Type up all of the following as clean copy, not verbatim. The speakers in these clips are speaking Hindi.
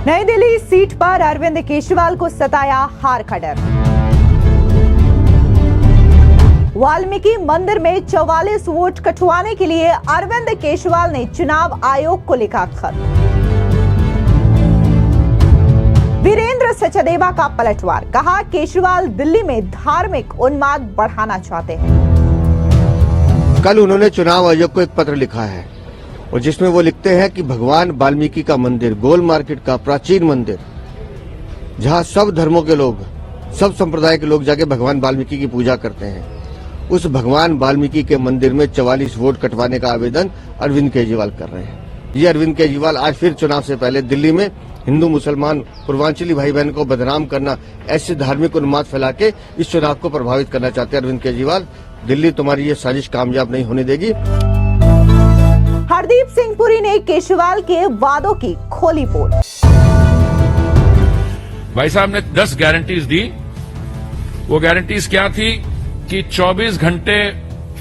नई दिल्ली सीट पर अरविंद केजरीवाल को सताया हार का डर। वाल्मीकि मंदिर में 44 वोट कटवाने के लिए अरविंद केजरीवाल ने चुनाव आयोग को लिखा खत। वीरेंद्र सचदेवा का पलटवार, कहा केजरीवाल दिल्ली में धार्मिक उन्माद बढ़ाना चाहते हैं। कल उन्होंने चुनाव आयोग को एक पत्र लिखा है और जिसमें वो लिखते हैं कि भगवान वाल्मीकि का मंदिर, गोल मार्केट का प्राचीन मंदिर, जहां सब धर्मों के लोग, सब संप्रदाय के लोग जाके भगवान वाल्मीकि की पूजा करते हैं, उस भगवान वाल्मीकि के मंदिर में 44 वोट कटवाने का आवेदन अरविंद केजरीवाल कर रहे हैं। ये अरविंद केजरीवाल आज फिर चुनाव से पहले दिल्ली में हिंदू मुसलमान पूर्वांचली भाई बहन को बदनाम करना, ऐसे धार्मिक उन्माद फैला के इस चुनाव को प्रभावित करना चाहते हैं। अरविंद केजरीवाल, दिल्ली तुम्हारी ये साजिश कामयाब नहीं होने देगी। हरदीप सिंह पुरी ने केजरीवाल के वादों की खोली पोल। भाई साहब ने 10 गारंटीज दी। वो गारंटीज क्या थी कि 24 घंटे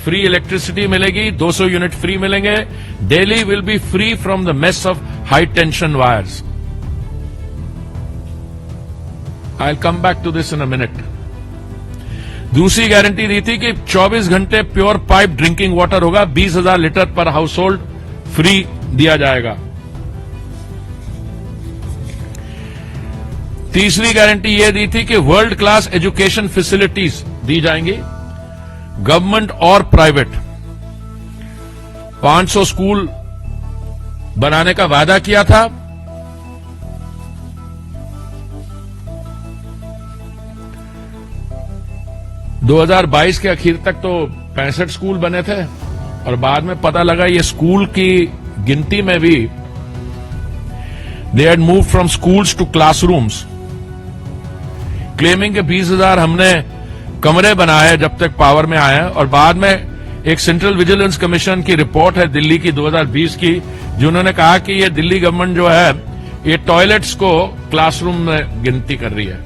फ्री इलेक्ट्रिसिटी मिलेगी, 200 यूनिट फ्री मिलेंगे, Delhi will be free from the mess of high tension wires. I will come back to this in a minute. दूसरी गारंटी दी थी कि 24 घंटे प्योर पाइप ड्रिंकिंग वाटर होगा, 20,000 लीटर पर हाउस होल्ड फ्री दिया जाएगा। तीसरी गारंटी यह दी थी कि वर्ल्ड क्लास एजुकेशन फैसिलिटीज दी जाएंगी, गवर्नमेंट और प्राइवेट। 500 स्कूल बनाने का वादा किया था। – 2022 के आखिर तक तो 65 स्कूल बने थे और बाद में पता लगा ये स्कूल की गिनती में भी they had move from schools to classrooms, claiming के 20,000 हमने कमरे बनाए जब तक पावर में आए। और बाद में एक सेंट्रल विजिलेंस कमीशन की रिपोर्ट है दिल्ली की 2020 की, जिन्होंने कहा कि ये दिल्ली गवर्नमेंट जो है ये टॉयलेट्स को क्लासरूम में गिनती कर रही है।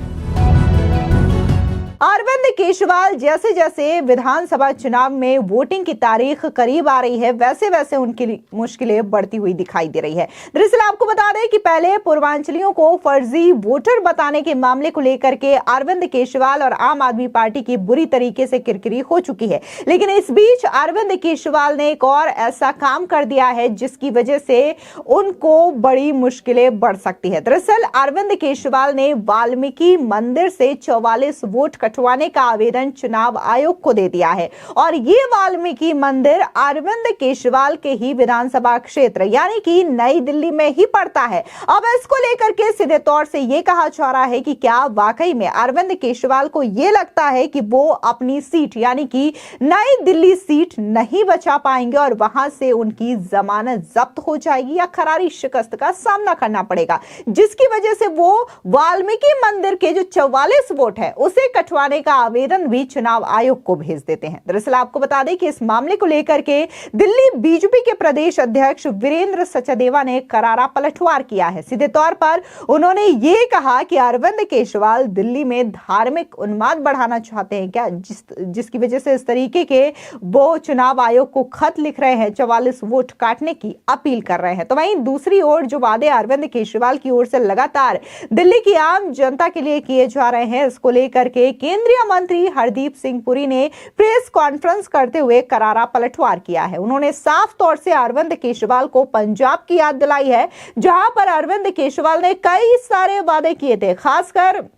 अरविंद केजरीवाल जैसे जैसे विधानसभा चुनाव में वोटिंग की तारीख करीब आ रही है, वैसे वैसे उनकी मुश्किलें बढ़ती हुई दिखाई दे रही है। दरअसल आपको बता दें कि पहले पूर्वांचलियों को फर्जी वोटर बताने के मामले को लेकर के अरविंद केजरीवाल और आम आदमी पार्टी की बुरी तरीके से किरकिरी हो चुकी है, लेकिन इस बीच अरविंद केजरीवाल ने एक और ऐसा काम कर दिया है जिसकी वजह से उनको बड़ी मुश्किलें बढ़ सकती है। दरअसल अरविंद केजरीवाल ने वाल्मीकि मंदिर से 44 वोट कटवाने का आवेदन चुनाव आयोग को दे दिया है और ये वाल्मीकि मंदिर अरविंद केजरीवाल के ही विधानसभा क्षेत्र यानी कि नई दिल्ली में ही पड़ता है। अब इसको लेकर के सीधे तौर से ये कहा जा रहा है कि क्या वाकई में अरविंद केजरीवाल को ये लगता है कि वो अपनी सीट यानी कि नई दिल्ली सीट नहीं बचा पाएंगे और वहां से उनकी जमानत जब्त हो जाएगी या करारी शिकस्त का सामना करना पड़ेगा, जिसकी वजह से वो वाल्मीकि मंदिर के जो 44 वोट है उसे कटवाने का आवेदन भी चुनाव आयोग को भेज देते हैं। दरअसल आपको बता दें कि इस मामले को लेकर के दिल्ली बीजेपी के प्रदेश अध्यक्ष वीरेंद्र सचदेवा ने करारा पलटवार किया है। सीधे तौर पर उन्होंने ये कहा कि अरविंद केजरीवाल दिल्ली में धार्मिक उन्माद बढ़ाना चाहते हैं क्या, जिसकी वजह से इस तरीके के वो चुनाव आयोग को खत लिख रहे हैं, 44 वोट काटने की अपील कर रहे हैं। तो वहीं दूसरी ओर जो वादे अरविंद केजरीवाल की ओर से लगातार दिल्ली की आम जनता के लिए किए जा रहे हैं, इसको लेकर के केंद्रीय मंत्री हरदीप सिंह पुरी ने प्रेस कॉन्फ्रेंस करते हुए करारा पलटवार किया है। उन्होंने साफ तौर से अरविंद केजरीवाल को पंजाब की याद दिलाई है, जहां पर अरविंद केजरीवाल ने कई सारे वादे किए थे, खासकर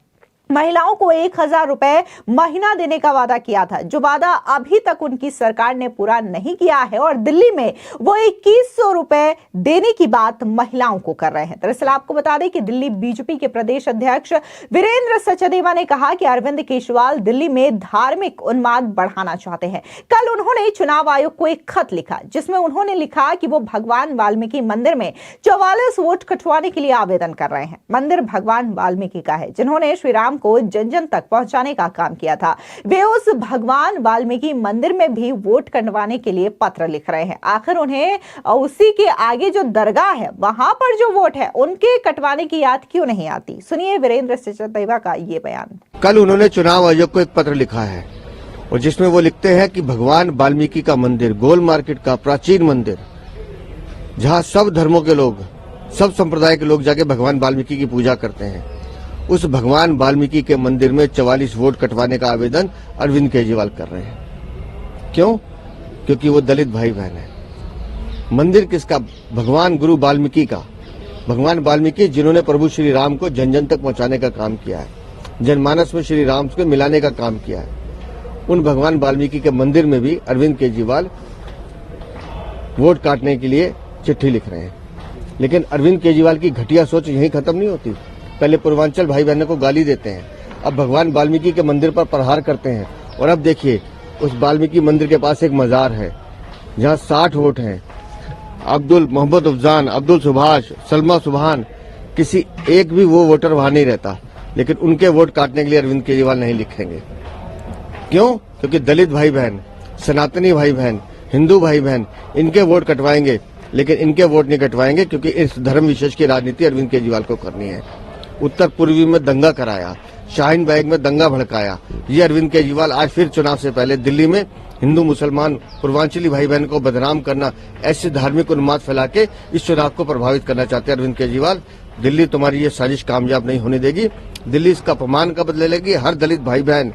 महिलाओं को 1,000 रुपए महीना देने का वादा किया था, जो वादा अभी तक उनकी सरकार ने पूरा नहीं किया है और दिल्ली में वो 2,100 रुपए देने की बात महिलाओं को कर रहे हैं। दरअसल आपको बता दें कि दिल्ली बीजेपी के प्रदेश अध्यक्ष वीरेंद्र सचदेवा ने कहा कि अरविंद केजरीवाल दिल्ली में धार्मिक उन्माद बढ़ाना चाहते हैं। कल उन्होंने चुनाव आयोग को एक खत लिखा जिसमें उन्होंने लिखा कि वो भगवान वाल्मीकि मंदिर में 44 वोट कटवाने के लिए आवेदन कर रहे हैं। मंदिर भगवान वाल्मीकि का है, जिन्होंने श्री राम को जन जन तक पहुंचाने का काम किया था। वे उस भगवान वाल्मीकि मंदिर में भी वोट कटवाने के लिए पत्र लिख रहे हैं। आखिर उन्हें उसी के आगे जो दरगाह है वहां पर जो वोट है उनके कटवाने की याद क्यों नहीं आती? सुनिए वीरेंद्र सचदेवा का ये बयान। कल उन्होंने चुनाव आयोग को एक पत्र लिखा है और जिसमें वो लिखते हैं कि भगवान वाल्मीकि का मंदिर, गोल मार्केट का प्राचीन मंदिर, जहां सब धर्मों के लोग, सब संप्रदाय के लोग जाके भगवान वाल्मीकि की पूजा करते हैं। उस भगवान वाल्मीकि के मंदिर में 44 वोट कटवाने का आवेदन अरविंद केजरीवाल कर रहे हैं। क्यों? क्योंकि वो दलित भाई बहन है। मंदिर किसका? भगवान गुरु वाल्मीकि का। भगवान वाल्मीकि जिन्होंने प्रभु श्री राम को जन जन तक पहुंचाने का काम किया है, जनमानस में श्री राम को मिलाने का काम किया है, उन भगवान वाल्मीकि के मंदिर में भी अरविंद केजरीवाल वोट काटने के लिए चिट्ठी लिख रहे हैं। लेकिन अरविंद केजरीवाल की घटिया सोच यहीं खत्म नहीं होती। पहले पूर्वांचल भाई बहनों को गाली देते हैं, अब भगवान वाल्मीकि के मंदिर पर प्रहार करते हैं। और अब देखिए, उस वाल्मीकि मंदिर के पास एक मजार है जहां 60 वोट हैं। अब्दुल मोहम्मद अफजान, अब्दुल सुभाष, सलमा सुभान, किसी एक भी वो वोटर वहां नहीं रहता। लेकिन उनके वोट काटने के लिए अरविंद केजरीवाल नहीं लिखेंगे। क्यों? क्योंकि दलित भाई बहन, सनातनी भाई बहन, हिंदू भाई बहन, इनके वोट कटवाएंगे। लेकिन इनके वोट नहीं कटवाएंगे क्योंकि इस धर्म विशेष की राजनीति अरविंद केजरीवाल को करनी है। उत्तर पूर्वी में दंगा कराया, शाहीन बाग में दंगा भड़काया। ये अरविंद केजरीवाल आज फिर चुनाव से पहले दिल्ली में हिंदू मुसलमान पूर्वांचली भाई बहन को बदनाम करना, ऐसे धार्मिक उन्माद फैला के इस चुनाव को प्रभावित करना चाहते हैं अरविंद केजरीवाल। दिल्ली तुम्हारी ये साजिश कामयाब नहीं होने देगी। दिल्ली इसका अपमान का बदला लेगी। हर दलित भाई बहन,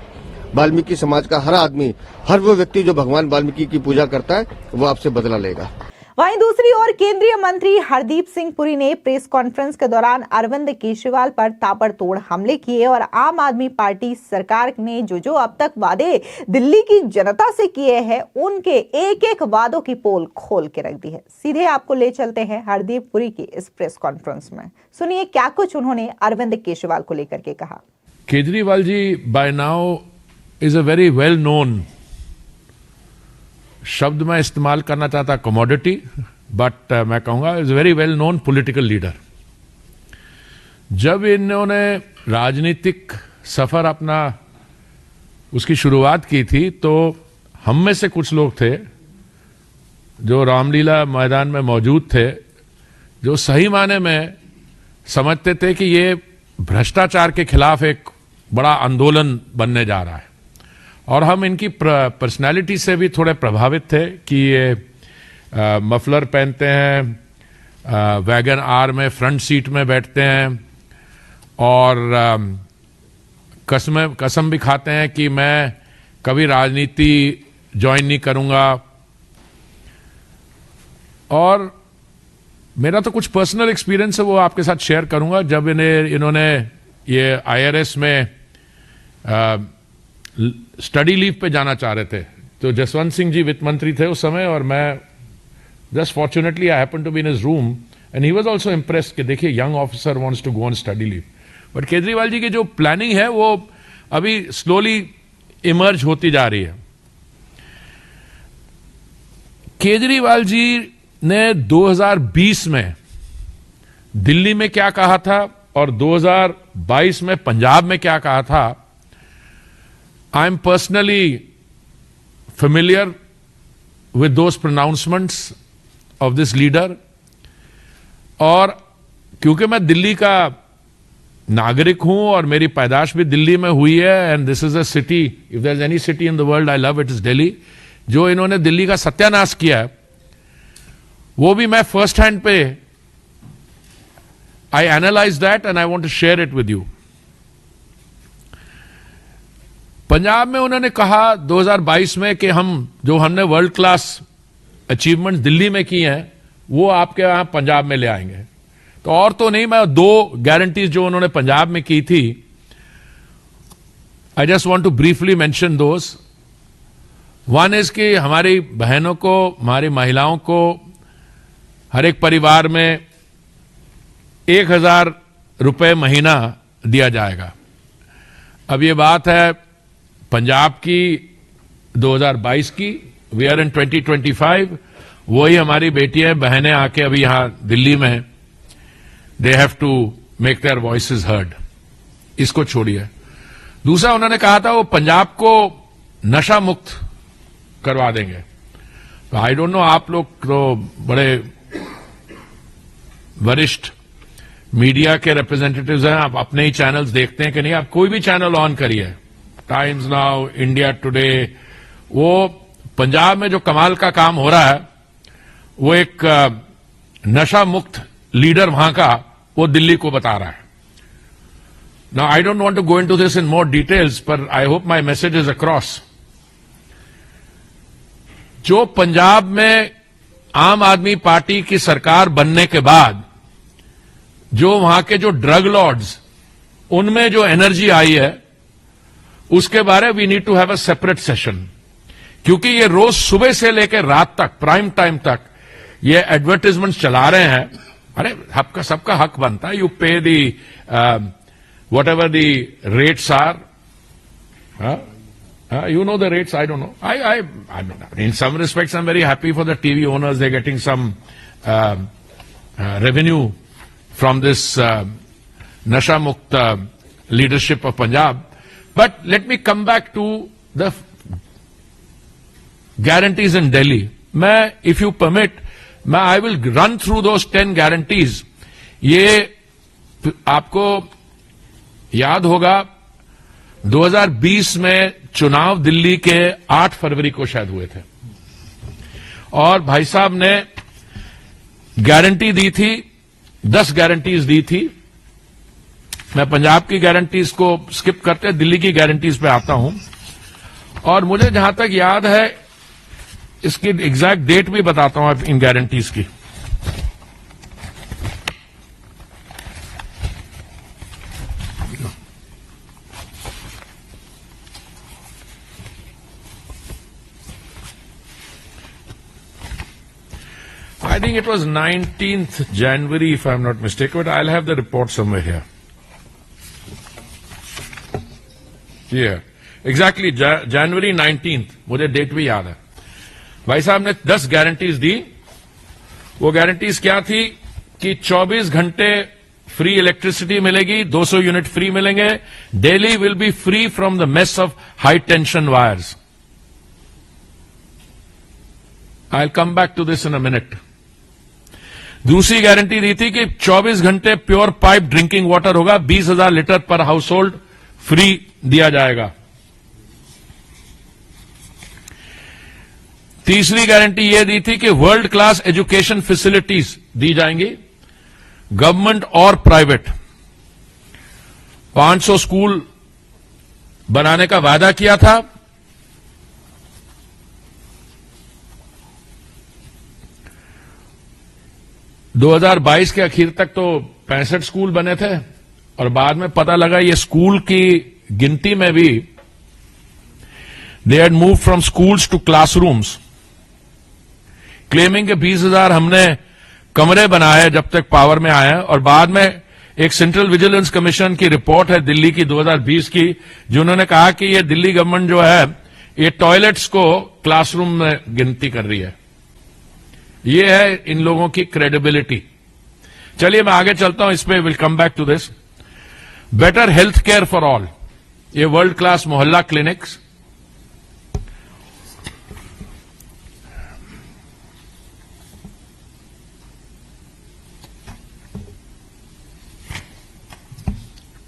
वाल्मीकि समाज का हर आदमी, हर वो व्यक्ति जो भगवान वाल्मीकि की पूजा करता है, वो आपसे बदला लेगा। वहीं दूसरी ओर केंद्रीय मंत्री हरदीप सिंह पुरी ने प्रेस कॉन्फ्रेंस के दौरान अरविंद केजरीवाल पर ताबड़तोड़ हमले किए और आम आदमी पार्टी सरकार ने जो अब तक वादे दिल्ली की जनता से किए हैं, उनके एक एक वादों की पोल खोल के रख दी है। सीधे आपको ले चलते हैं हरदीप पुरी की इस प्रेस कॉन्फ्रेंस में। सुनिए क्या कुछ उन्होंने अरविंद केजरीवाल को लेकर के कहा। Kejriwal ji by now is a very well known, शब्द मैं इस्तेमाल करना चाहता कमोडिटी, बट मैं कहूंगा is very well known political leader. जब इन्होंने राजनीतिक सफर अपना उसकी शुरुआत की थी, तो हम में से कुछ लोग थे जो रामलीला मैदान में मौजूद थे, जो सही माने में समझते थे कि ये भ्रष्टाचार के खिलाफ एक बड़ा आंदोलन बनने जा रहा है। और हम इनकी पर्सनालिटी से भी थोड़े प्रभावित थे कि ये मफलर पहनते हैं, वैगन आर में फ्रंट सीट में बैठते हैं और कसम भी खाते हैं कि मैं कभी राजनीति ज्वाइन नहीं करूंगा। और मेरा तो कुछ पर्सनल एक्सपीरियंस है, वो आपके साथ शेयर करूंगा। जब इन्होंने ये IRS में स्टडी लीव पे जाना चाह रहे थे, तो जसवंत सिंह जी वित्त मंत्री थे उस समय, और मैं just fortunately I happen to be in his room and he was also impressed कि देखिए young officer wants to go on study leave. But Kejriwal ji की जो प्लानिंग है वो अभी स्लोली इमर्ज होती जा रही है। केजरीवाल जी ने 2020 में दिल्ली में क्या कहा था और 2022 में पंजाब में क्या कहा था, I am personally familiar with those pronouncements of this leader, और क्योंकि मैं दिल्ली का नागरिक हूं और मेरी पैदाश भी दिल्ली में हुई है, and this is a city, if there is any city in the world I love it is Delhi. जो इन्होंने दिल्ली का सत्यानाश किया है, वो भी मैं फर्स्ट हैंड पे I analyse that and I want to share it with you. Punjab में उन्होंने कहा 2022 में कि हमने वर्ल्ड क्लास अचीवमेंट्स दिल्ली में की हैं, वो आपके यहां पंजाब में ले आएंगे। तो और तो नहीं, मैं 2 गारंटीज जो उन्होंने पंजाब में की थी, I just want to briefly mention those. One is कि हमारी बहनों को, हमारी महिलाओं को हर एक परिवार में 1000 रुपए महीना दिया जाएगा। अब ये बात है पंजाब की 2022 की, वी आर इन 2025। वही हमारी बेटियां बहनें आके अभी यहां दिल्ली में they have to make their voices heard. इसको छोड़िए। दूसरा उन्होंने कहा था वो पंजाब को नशा मुक्त करवा देंगे। तो आई डोंट नो, आप लोग तो बड़े वरिष्ठ मीडिया के रिप्रेजेंटेटिव्स हैं, आप अपने ही चैनल्स देखते हैं कि नहीं? आप कोई भी चैनल ऑन करिए, टाइम्स नाउ, इंडिया टुडे, वो पंजाब में जो कमाल का काम हो रहा है, वो एक नशा मुक्त लीडर वहां का वो दिल्ली को बता रहा है। Now I don't want to go into this in more details, पर I hope my message is across. जो पंजाब में आम आदमी पार्टी की सरकार बनने के बाद जो वहां के जो ड्रग लॉर्ड्स, उनमें जो एनर्जी आई है, उसके बारे we need to have a separate session, क्योंकि ये रोज सुबह से लेकर रात तक, प्राइम टाइम तक ये एडवर्टाइजमेंट चला रहे हैं। अरे आपका सबका हक बनता है, you pay the whatever the rates are, you know the rates, I don't know. I mean, in some respects, I'm very happy for the TV owners. They're getting some revenue from this Nasha Mukta leadership of Punjab. But let me come back to the guarantees in Delhi. If you permit, I will run through those 10 guarantees. ये आपको याद होगा 2020 में चुनाव दिल्ली के 8 फरवरी को शायद हुए थे, और भाई साहब ने गारंटी दी थी, 10 गारंटीज दी थी। मैं पंजाब की गारंटीज को स्किप करते दिल्ली की गारंटीज पे आता हूं, और मुझे जहां तक याद है इसकी एग्जैक्ट डेट भी बताता हूं इन गारंटीज की। I think it was 19th January, if I'm not mistaken, but I'll have the report somewhere here. Yeah, exactly, January 19th, मुझे डेट भी याद है। भाई साहब ने 10 गारंटीज दी। वो गारंटीज क्या थी कि 24 घंटे फ्री इलेक्ट्रिसिटी मिलेगी, 200 यूनिट फ्री मिलेंगे, Delhi will be free from the mess of high tension wires. I will come back to this in a minute. दूसरी गारंटी दी थी कि 24 घंटे प्योर पाइप ड्रिंकिंग वाटर होगा, 20,000 लीटर पर हाउस होल्ड फ्री दिया जाएगा। तीसरी गारंटी यह दी थी कि वर्ल्ड क्लास एजुकेशन फैसिलिटीज दी जाएंगी, गवर्नमेंट और प्राइवेट। 500 स्कूल बनाने का वादा किया था। – 2022 के आखिर तक तो 65 स्कूल बने थे, और बाद में पता लगा ये स्कूल की गिनती में भी they had move from schools to classrooms, claiming के 20,000 हमने कमरे बनाए जब तक पावर में आए, और बाद में एक सेंट्रल विजिलेंस कमीशन की रिपोर्ट है दिल्ली की 2020 की, जिन्होंने कहा कि ये दिल्ली गवर्नमेंट जो है ये टॉयलेट्स को क्लासरूम में गिनती कर रही है। ये है इन लोगों की क्रेडिबिलिटी। चलिए मैं आगे चलता हूं, इस पे will come back to this. Better health care for all, ये world class mohalla clinics.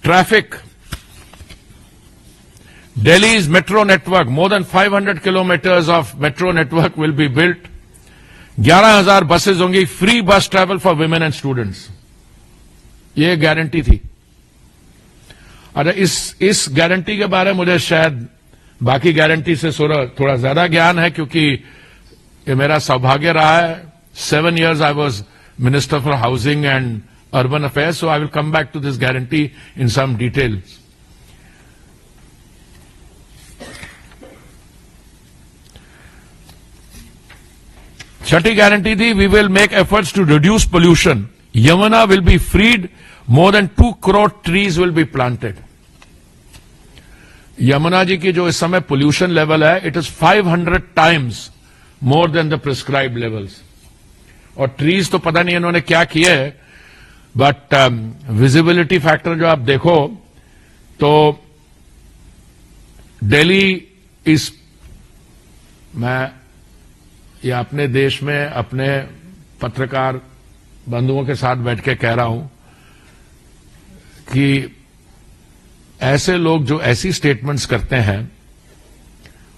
Traffic, Delhi's metro network, more than 500 kilometers of metro network will be built. 11,000 buses होंगी, फ्री बस travel for women and students. ये गारंटी थी। अरे इस गारंटी के बारे में मुझे शायद बाकी गारंटी से थोड़ा ज्यादा ज्ञान है, क्योंकि ये मेरा सौभाग्य रहा है। 7 years I was Minister for Housing and Urban Affairs, so I will come back to this guarantee in some details. छठी गारंटी थी, we will make efforts to reduce pollution, Yamuna will be freed, more than 2 crore trees will be planted. Yamuna ji की जो इस समय पोल्यूशन लेवल है, it is 500 times more than the prescribed levels. और ट्रीज तो पता नहीं इन्होंने क्या किए, बट विजिबिलिटी फैक्टर जो आप देखो तो दिल्ली इस, मैं ये अपने देश में अपने पत्रकार बंधुओं के साथ बैठ के कह रहा हूं कि ऐसे लोग जो ऐसी स्टेटमेंट्स करते हैं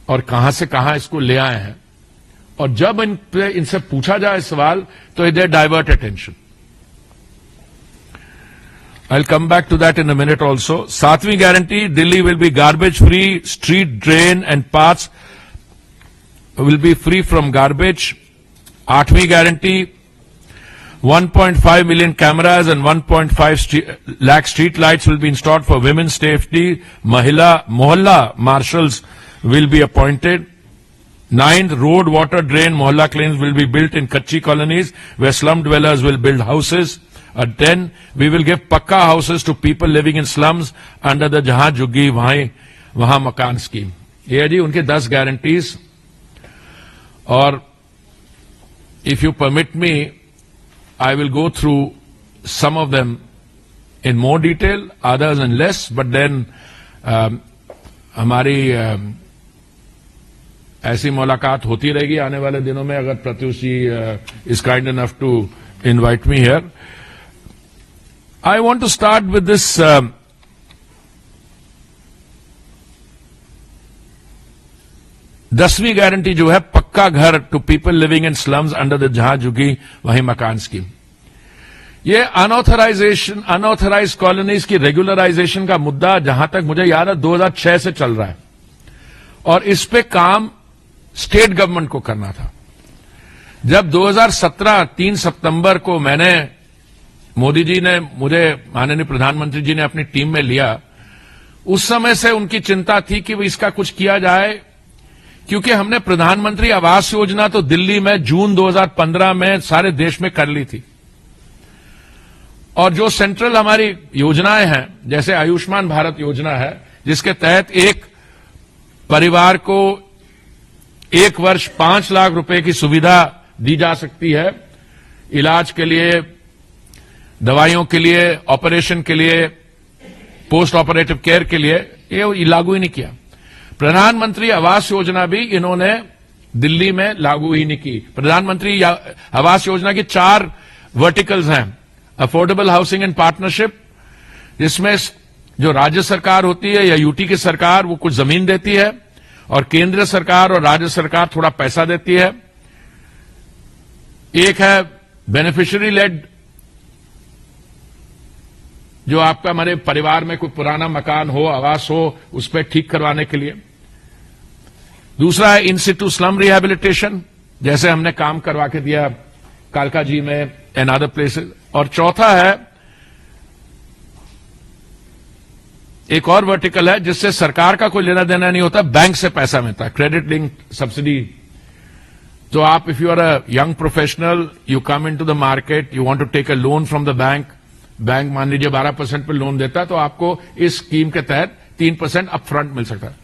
और कहां से कहां इसको ले आए हैं, और जब इनसे पूछा जाए सवाल तो they divert attention. I'll come back to that in a minute also. सातवीं guarantee, Delhi will be garbage free, street, drain and paths will be free from garbage. आठवीं guarantee, 1.5 million cameras and 1.5 lakh street lights will be installed for women's safety. Mohalla marshals will be appointed. Ninth, road, water, drain, mohalla cleans will be built in Kachi colonies where slum dwellers will build houses. 10, we will give pakka houses to people living in slums under the Jahan Juggi Wahan Makan scheme. ये है जी उनके 10 गारंटीज. और if you permit me, I will go through some of them in more detail, others in less, but then हमारी ऐसी मुलाकात होती रहेगी आने वाले दिनों में अगर प्रत्युष जी is kind enough to invite me here. I want to start with this दसवीं गारंटी जो है पक्का घर to people living in slums under the जहां झुग्गी वहीं मकान स्कीम. ये अनऑथराइज कॉलोनीज की रेगुलराइजेशन का मुद्दा जहां तक मुझे याद है 2006 से चल रहा है और इस पे काम स्टेट गवर्नमेंट को करना था. जब 2017 3 सितंबर को मोदी जी ने मुझे माननीय प्रधानमंत्री जी ने अपनी टीम में लिया, उस समय से उनकी चिंता थी कि इसका कुछ किया जाए, क्योंकि हमने प्रधानमंत्री आवास योजना तो दिल्ली में जून 2015 में सारे देश में कर ली थी और जो सेंट्रल हमारी योजनाएं हैं जैसे आयुष्मान भारत योजना है जिसके तहत एक परिवार को एक वर्ष 5 लाख रुपए की सुविधा दी जा सकती है इलाज के लिए, दवाइयों के लिए, ऑपरेशन के लिए, पोस्ट ऑपरेटिव केयर के लिए, ये लागू ही नहीं किया. प्रधानमंत्री आवास योजना भी इन्होंने दिल्ली में लागू ही नहीं की. प्रधानमंत्री आवास योजना की 4 वर्टिकल्स हैं. अफोर्डेबल हाउसिंग इन पार्टनरशिप, जिसमें जो राज्य सरकार होती है या यूटी की सरकार वो कुछ जमीन देती है और केंद्र सरकार और राज्य सरकार थोड़ा पैसा देती है. एक है बेनिफिशियरी लेड, जो आपका हमारे परिवार में कोई पुराना मकान हो, आवास हो, उस पर ठीक करवाने के लिए. दूसरा है इन सिटू स्लम रिहेबिलिटेशन, जैसे हमने काम करवा के दिया कालका जी में एंड अदर प्लेसेस. और चौथा है एक और वर्टिकल है जिससे सरकार का कोई लेना देना नहीं होता, बैंक से पैसा मिलता है, क्रेडिट लिंक सब्सिडी. तो आप if you are a young professional, you come in to the market, you want to take a loan from the bank मान लीजिए 12% पर लोन देता है तो आपको इस स्कीम के तहत 3% अपफ्रंट मिल सकता है.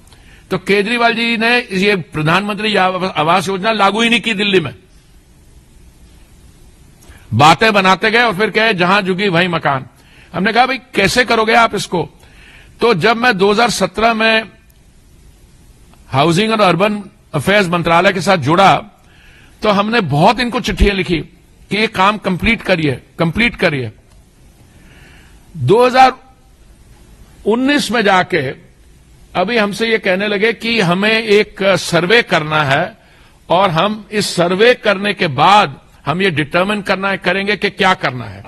तो केजरीवाल जी ने ये प्रधानमंत्री आवास योजना लागू ही नहीं की दिल्ली में. बातें बनाते गए और फिर कहे जहां झुकी वहीं मकान. हमने कहा भाई कैसे करोगे आप इसको. तो जब मैं 2017 में हाउसिंग और अर्बन अफेयर्स मंत्रालय के साथ जुड़ा तो हमने बहुत इनको चिट्ठियां लिखी कि ये काम कंप्लीट करिए. 2019 में जाके अभी हमसे ये कहने लगे कि हमें एक सर्वे करना है और हम इस सर्वे करने के बाद हम ये डिटरमिन करेंगे कि क्या करना है.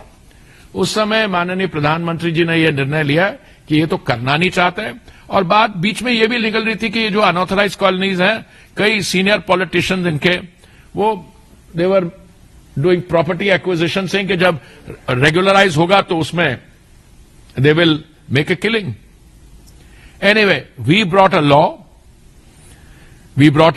उस समय माननीय प्रधानमंत्री जी ने यह निर्णय लिया कि ये तो करना नहीं चाहते. और बात बीच में ये भी निकल रही थी कि ये जो अनऑथराइज कॉलोनीज हैं, कई सीनियर पॉलिटिशियंस इनके वो देवर डूइंग प्रॉपर्टी एक्विजिशन से कि जब रेगुलराइज होगा तो उसमें they will make a killing. Anyway, we brought a law. We brought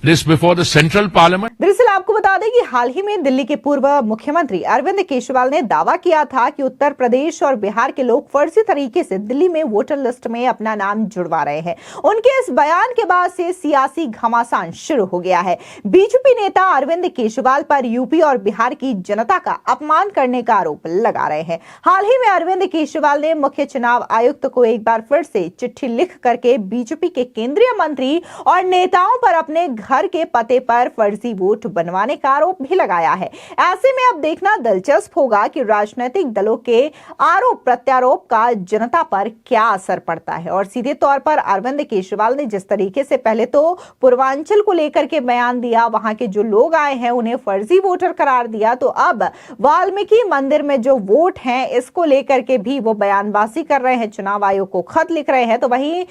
this before the central parliament. दरअसल आपको बता दें कि हाल ही में दिल्ली के पूर्व मुख्यमंत्री अरविंद केजरीवाल ने दावा किया था कि उत्तर प्रदेश और बिहार के लोग फर्जी तरीके से दिल्ली में वोटर लिस्ट में अपना नाम जुड़वा रहे हैं. उनके इस बयान के बाद से सियासी घमासान शुरू हो गया है. बीजेपी नेता अरविंद केजरीवाल पर यूपी और बिहार की जनता का अपमान करने का आरोप लगा रहे हैं. हाल ही में अरविंद केजरीवाल ने मुख्य चुनाव आयुक्त को एक बार फिर से चिट्ठी लिख करके बीजेपी के केंद्रीय मंत्री और नेताओं पर अपने घर के पते पर फर्जी वोट बनवाने का आरोप भी लगाया है। ऐसे में अब देखना दिलचस्प होगा कि राजनीतिक दलों के आरोप प्रत्यारोप का जनता पर क्या असर पड़ता है। और सीधे तौर पर अरविंद केजरीवाल ने जिस तरीके से पहले तो पूर्वांचल को लेकर के बयान दिया, वहां के जो लोग आए हैं उन्हें फर्जी वोटर करार दिया, तो अब वाल्मीकि मंदिर में जो वोट हैं इसको लेकर के भी वो बयानबाजी कर रहे हैं, चुनाव आयोग को खत लिख रहे हैं। तो वहीं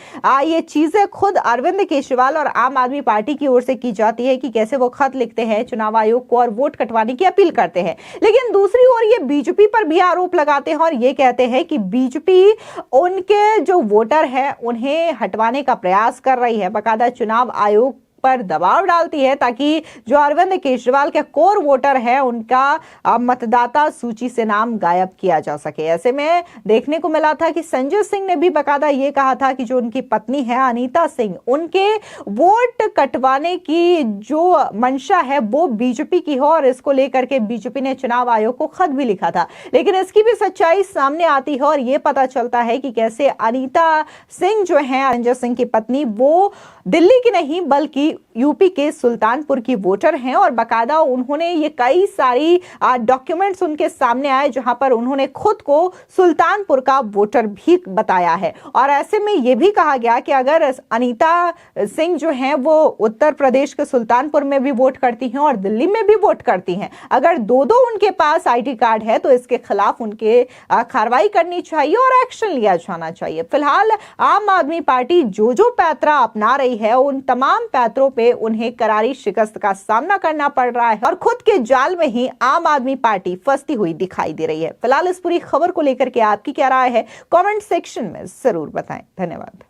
ये चीजें खुद अरविंद केजरीवाल और आम आदमी पार्टी की ओर से की जाती है कि कैसे वो खत लिखते हैं चुनाव आयोग को और वोट कटवाने की अपील करते हैं, लेकिन दूसरी ओर ये बीजेपी पर भी आरोप लगाते हैं और ये कहते हैं कि बीजेपी उनके जो वोटर हैं उन्हें हटवाने का प्रयास कर रही है, बाकायदा चुनाव आयोग पर दबाव डालती है ताकि जो अरविंद केजरीवाल के कोर वोटर है उनका मतदाता सूची से नाम गायब किया जा सके। ऐसे में देखने को मिला था कि संजय सिंह ने भी बाकायदा ये कहा था कि जो उनकी पत्नी है अनीता सिंह, उनके वोट कटवाने की जो मंशा है वो बीजेपी की हो और इसको लेकर के बीजेपी ने चुनाव आयोग को खत भी लिखा था। लेकिन इसकी भी सच्चाई सामने आती है और ये पता चलता है कि कैसे अनीता सिंह जो है संजय सिंह की पत्नी, वो दिल्ली की नहीं बल्कि यूपी के सुल्तानपुर की वोटर हैं और बाकायदा उन्होंने ये कई सारी डॉक्यूमेंट्स उनके सामने आए जहां पर उन्होंने खुद को सुल्तानपुर का वोटर भी बताया है। और ऐसे में यह भी कहा गया कि अगर अनीता सिंह जो हैं वो उत्तर प्रदेश के सुल्तानपुर में भी वोट करती हैं और दिल्ली में भी वोट करती हैं, अगर दो उनके पास आईडी कार्ड है तो इसके खिलाफ उनके कार्रवाई करनी चाहिए और एक्शन लिया जाना चाहिए। फिलहाल आम आदमी पार्टी जो पैतरा अपना रही है उन तमाम पैतरों पे उन्हें करारी शिकस्त का सामना करना पड़ रहा है और खुद के जाल में ही आम आदमी पार्टी फंसती हुई दिखाई दे रही है। फिलहाल इस पूरी खबर को लेकर के आपकी क्या राय है, कमेंट सेक्शन में जरूर बताएं। धन्यवाद।